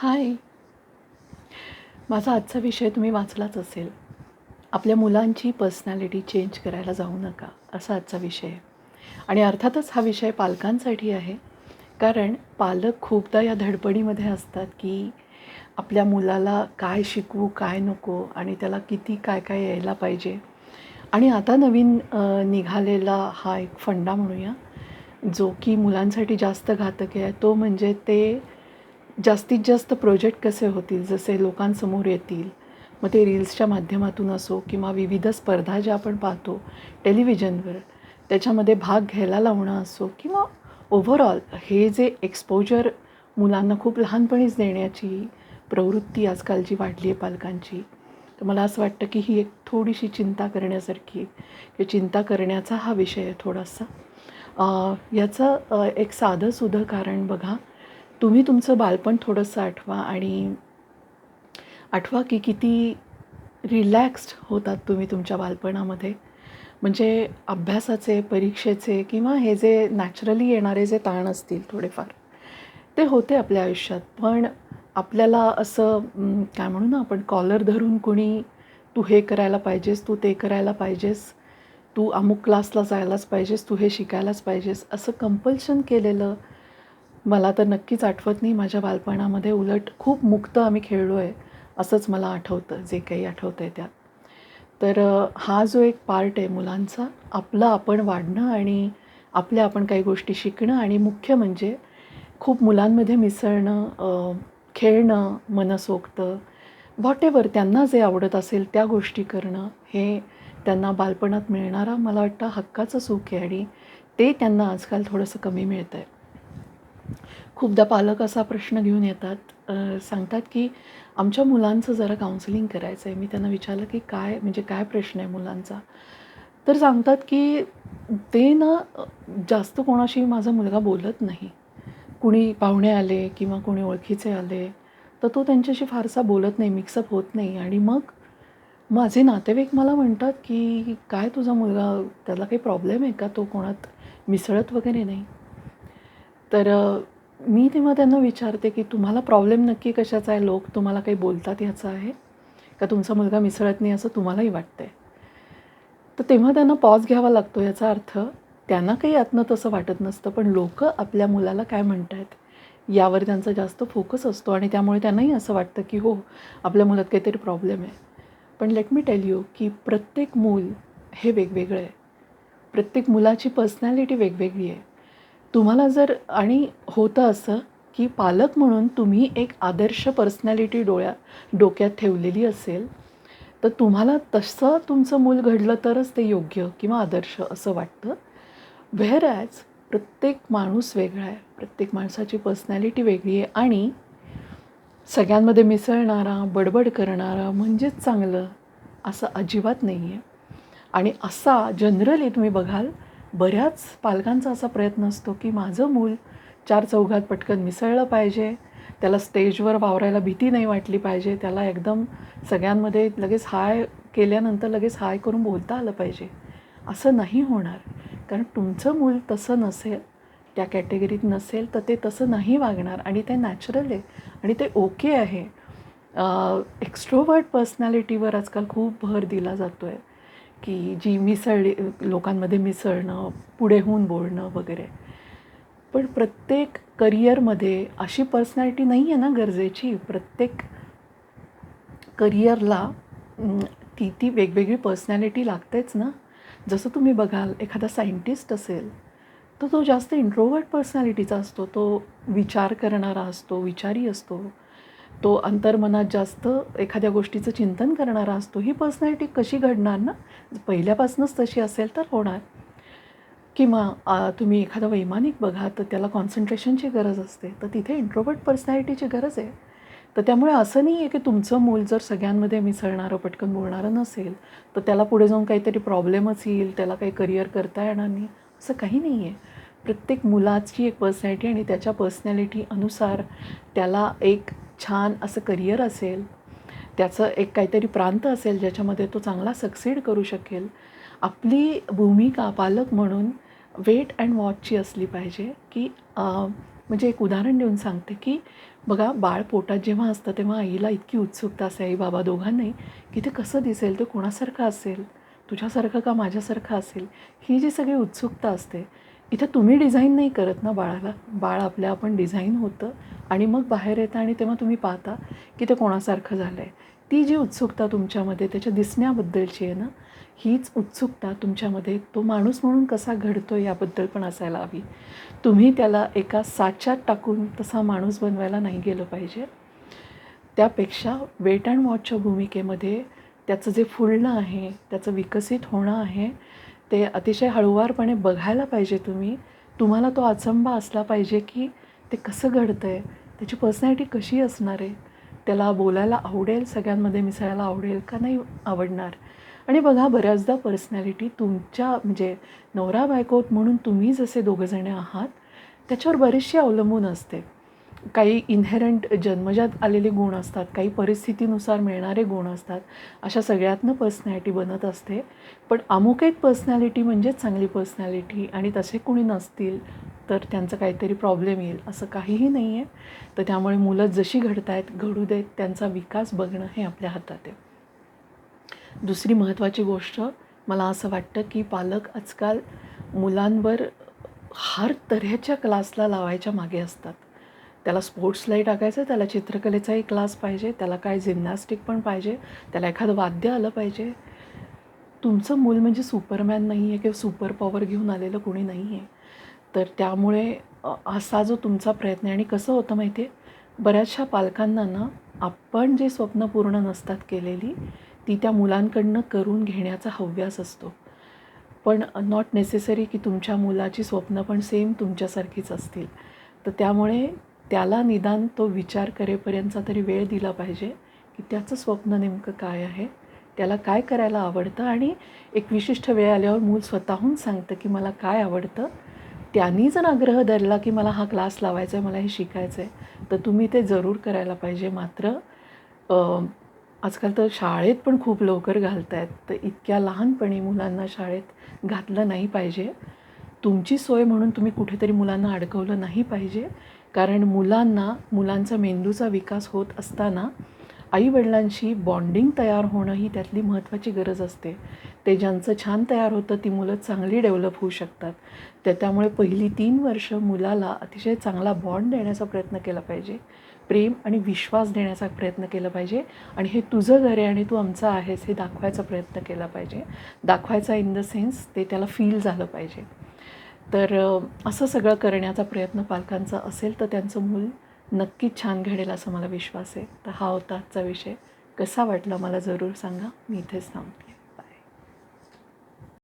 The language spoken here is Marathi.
हाय. माझा आजचा विषय तुम्ही वाचलाच असेल. आपल्या मुलांची पर्सनॅलिटी चेंज करायला जाऊ नका, असा आजचा विषय आहे. आणि अर्थातच हा विषय पालकांसाठी आहे. कारण पालक खूपदा या धडपडीमध्ये असतात, की आपल्या मुलाला काय शिकवू, काय नको आणि त्याला किती काय काय यायला पाहिजे. आणि आता नवीन निघालेला हा एक फंडा म्हणूया, जो की मुलांसाठी जास्त घातक आहे. तो म्हणजे ते जास्तीत जास्त प्रोजेक्ट कसे होतील, जसे लोकांसमोर येतील. मग ते रील्सच्या माध्यमातून असो किंवा विविध स्पर्धा ज्या आपण पाहतो टेलिव्हिजनवर, त्याच्यामध्ये भाग घ्यायला लावणं असो किंवा ओव्हरऑल हे जे एक्सपोजर मुलांना खूप लहानपणीच देण्याची प्रवृत्ती आजकालची वाढली आहे पालकांची. तर मला असं वाटतं की ही एक थोडीशी चिंता करण्यासारखी किंवा चिंता करण्याचा हा विषय आहे थोडासा. याचं एक साधंसुधं कारण बघा. तुम्ही तुमचं बालपण थोडंसं आठवा आणि आठवा की किती रिलॅक्स्ड होतात तुम्ही तुमच्या बालपणामध्ये. म्हणजे अभ्यासाचे, परीक्षेचे किंवा हे जे नॅचरली येणारे जे ताण असतील थोडेफार, ते होते आपल्या आयुष्यात. पण आपल्याला असं काय म्हणू ना आपण, कॉलर धरून कुणी तू हे करायला पाहिजेस, तू ते करायला पाहिजेस, तू अमुक क्लासला जायलाच पाहिजेस, तू हे शिकायलाच पाहिजेस, असं कंपल्शन केलेलं मला तर नक्कीच आठवत नाही माझ्या बालपणामध्ये. उलट खूप मुक्त आम्ही खेळलो आहे, असंच मला आठवतं, जे काही आठवतं आहे त्यात. तर हा जो एक पार्ट आहे मुलांचा, आपलं आपण वाढणं आणि आपल्या आपण काही गोष्टी शिकणं आणि मुख्य म्हणजे खूप मुलांमध्ये मिसळणं, खेळणं मनसोक्त, व्हॉटेवर त्यांना जे आवडत असेल त्या गोष्टी करणं, हे त्यांना बालपणात मिळणारा मला वाटतं हक्काचं सुख आहे आणि ते त्यांना आजकाल थोडंसं कमी मिळतं आहे. खूपदा पालक असा प्रश्न घेऊन येतात, सांगतात की आमच्या मुलांचं जरा काउन्सिलिंग करायचं आहे. मी त्यांना विचारलं की काय म्हणजे काय प्रश्न आहे मुलांचा? तर सांगतात की ते ना जास्त कोणाशी माझा मुलगा बोलत नाही. कुणी पाहुणे आले किंवा कोणी ओळखीचे आले, तर तो त्यांच्याशी फारसा बोलत नाही, मिक्सअप होत नाही. आणि मग माझे नातेवाईक मला म्हणतात की काय तुझा मुलगा, त्याला काही प्रॉब्लेम आहे का? तो कोणात मिसळत वगैरे नाही. तर मी तेव्हा त्यांना विचारते की तुम्हाला प्रॉब्लेम नक्की कशाचा आहे? लोक तुम्हाला काही बोलतात ह्याचा आहे? का तुमचा मुलगा मिसळत नाही असं तुम्हालाही वाटतंय? तर तेव्हा त्यांना पॉज घ्यावा लागतो. याचा अर्थ त्यांना काही आतनं तसं वाटत नसतं, पण लोकं आपल्या मुलाला काय म्हणतायत यावर त्यांचा जास्त फोकस असतो आणि त्यामुळे त्यांनाही असं वाटतं की हो, आपल्या मुलात काहीतरी प्रॉब्लेम आहे. पण लेट मी टेल यू की प्रत्येक मूल हे वेगवेगळं आहे. प्रत्येक मुलाची पर्सनॅलिटी वेगवेगळी आहे. तुम्हाला जर आणि होतं असं की पालक म्हणून तुम्ही एक आदर्श पर्सनॅलिटी डोक्यात ठेवलेली असेल, तर तुम्हाला तसं तुमचं मूल घडलं तरच ते योग्य किंवा आदर्श असं वाटतं. व्हेअरॲज प्रत्येक माणूस वेगळा आहे. प्रत्येक माणसाची पर्सनॅलिटी वेगळी आहे आणि सगळ्यांमध्ये मिसळणारा, बडबड करणारा म्हणजेच चांगलं, असं अजिबात नाही आहे. आणि असा जनरली तुम्ही बघाल, बऱ्याच पालकांचा असा प्रयत्न असतो की माझं मूल चार चौघात पटकन मिसळलं पाहिजे, त्याला स्टेजवर वावरायला भीती नाही वाटली पाहिजे, त्याला एकदम सगळ्यांमध्ये लगेच हाय केल्यानंतर लगेच हाय करून बोलता आलं पाहिजे. असं नाही होणार. कारण तुमचं मूल तसं नसेल, त्या कॅटेगरीत नसेल, तर ते तसं नाही वागणार आणि ते नॅचरल आहे आणि ते ओके आहे. एक्स्ट्रोव्हर्ट पर्सनॅलिटीवर आजकाल खूप भर दिला जातो आहे, की जी लोकांमध्ये मिसळणं, पुढे होऊन बोलणं वगैरे. पण प्रत्येक करिअरमध्ये अशी पर्सनॅलिटी नाही आहे ना गरजेची. प्रत्येक करिअरला ती वेगवेगळी पर्सनॅलिटी लागतेच ना. जसं तुम्ही बघाल, एखादा सायंटिस्ट असेल, तर तो जास्त इंट्रोव्हर्ट पर्सनॅलिटीचा असतो. तो विचार करणारा असतो, विचारी असतो. तो अंतर्मनात जास्त एखाद्या गोष्टीचं चिंतन करणारा असतो. ही पर्सनॅलिटी कशी घडणार ना? पहिल्यापासूनच तशी असेल तर होणार. किंवा तुम्ही एखादा वैमानिक बघा, तर त्याला कॉन्सन्ट्रेशनची गरज असते. तर तिथे इंट्रोव्हर्ट पर्सनॅलिटीची गरज आहे. तर त्यामुळे असं नाही आहे की तुमचं मूल जर सगळ्यांमध्ये मिसळणारं, पटकन बोलणारं नसेल, तर त्याला पुढे जाऊन काहीतरी प्रॉब्लेमच येईल, त्याला काही करिअर करता येणार नाही, असं काही नाही आहे. प्रत्येक मुलाची एक पर्सनॅलिटी आणि त्याच्या पर्सनॅलिटी अनुसार त्याला एक छान असं करिअर असेल, त्याचं एक काहीतरी प्रांत असेल ज्याच्यामध्ये तो चांगला सक्सीड करू शकेल. आपली भूमिका पालक म्हणून वेट अँड वॉचची असली पाहिजे, की म्हणजे एक उदाहरण देऊन सांगते की बघा, बाळ पोटात जेव्हा असतं तेव्हा आईला इतकी उत्सुकता असते, आई बाबा दोघांनाही, की ते कसं दिसेल, ते कोणासारखं असेल, तुझ्यासारखं का माझ्यासारखं असेल, ही जी सगळी उत्सुकता असते. इथं तुम्ही डिझाईन नाही करत ना बाळाला, बाळ आपल्या आपण डिझाईन होतं आणि मग बाहेर येतं आणि तेव्हा तुम्ही पाहता की ते कोणासारखं झालं आहे. ती जी उत्सुकता तुमच्यामध्ये त्याच्या दिसण्याबद्दलची आहे ना, हीच उत्सुकता तुमच्यामध्ये तो माणूस म्हणून कसा घडतो याबद्दल पण असायला हवी. तुम्ही त्याला एका साच्यात टाकून तसा माणूस बनवायला नाही गेलं पाहिजे. त्यापेक्षा वेट अँड वॉचच्या भूमिकेमध्ये त्याचं जे फुलणं आहे, त्याचं विकसित होणं आहे, ते अतिशय हळूवारपणे बघायला पाहिजे तुम्ही. तुम्हाला तो अचंबा असला पाहिजे की ते कसं घडतं आहे, त्याची पर्सनॅलिटी कशी असणार आहे, त्याला बोलायला आवडेल, सगळ्यांमध्ये मिसळायला आवडेल का नाही आवडणार. आणि बघा, बऱ्याचदा पर्सनॅलिटी तुमच्या म्हणजे नवरा बायको म्हणून तुम्ही जसे दोघंजणे आहात त्याच्यावर बरीचशी अवलंबून असते. काही इन्हेरंट जन्मजात आलेले गुण असतात, काही परिस्थितीनुसार मिळणारे गुण असतात. अशा सगळ्यातनं पर्सनॅलिटी बनत असते. पण अमुक एक पर्सनॅलिटी म्हणजेच चांगली पर्सनॅलिटी आणि तसे कोणी नसतील तर त्यांचं काहीतरी प्रॉब्लेम येईल असं काहीही नाही आहे. तर त्यामुळे मुलं जशी घडत आहेत घडू देत, त्यांचा विकास बघणं हे आपल्या हातात आहे. दुसरी महत्त्वाची गोष्ट मला असं वाटतं की पालक आजकाल मुलांवर हर तऱ्हेच्या क्लासला लावायच्या मागे असतात. त्याला स्पोर्ट्सलाही टाकायचं, त्याला चित्रकलेचाही क्लास पाहिजे, त्याला काय जिम्नॅस्टिक पण पाहिजे, त्याला एखादं वाद्य आलं पाहिजे. तुमचं मूल म्हणजे सुपरमॅन नाही आहे किंवा सुपर पॉवर घेऊन आलेलं कोणी नाही आहे. तर त्यामुळे असा जो तुमचा प्रयत्न आहे. आणि कसं होतं माहिती आहे, बऱ्याचशा पालकांना ना आपण जे स्वप्न पूर्ण नसतात केलेली ती त्या मुलांकडनं करून घेण्याचा हव्यास असतो. पण नॉट नेसेसरी की तुमच्या मुलाची स्वप्न पण सेम तुमच्यासारखीच असतील. तर त्यामुळे त्याला निदान तो विचार करेपर्यंतचा तरी वेळ दिला पाहिजे की त्याचं स्वप्न नेमकं काय आहे, त्याला काय करायला आवडतं. आणि एक विशिष्ट वेळ आल्यावर मूल स्वतःहून सांगतं की मला काय आवडतं. त्यांनी जर आग्रह धरला की मला हा क्लास लावायचा आहे, मला हे शिकायचं आहे, तर तुम्ही ते जरूर करायला पाहिजे. मात्र आजकाल तर शाळेत पण खूप लवकर घालत आहेत, तर इतक्या लहानपणी मुलांना शाळेत घातलं नाही पाहिजे. तुमची सोय म्हणून तुम्ही कुठेतरी मुलांना अडकवलं नाही पाहिजे. कारण मुलांचा मेंदूचा विकास होत असताना आईवडिलांशी बॉन्डिंग तयार होणं ही त्यातली महत्त्वाची गरज असते. ते ज्यांचं छान तयार होतं ती मुलं चांगली डेव्हलप होऊ शकतात. त्यामुळे पहिली 3 वर्ष मुलाला अतिशय चांगला बॉन्ड देण्याचा प्रयत्न केला पाहिजे, प्रेम आणि विश्वास देण्याचा प्रयत्न केला पाहिजे. आणि हे तुझं घर आहे आणि तू आमचा आहेस हे दाखवायचा प्रयत्न केला पाहिजे. दाखवायचा इन द सेन्स ते त्याला फील झालं पाहिजे. तर असं सगळं करण्याचा प्रयत्न पालकांचा असेल तर त्यांचं मूल नक्कीच छान घडेल असं मला विश्वास आहे. तर हा होता आजचा विषय. कसा वाटला मला जरूर सांगा. मी इथेच थांबते.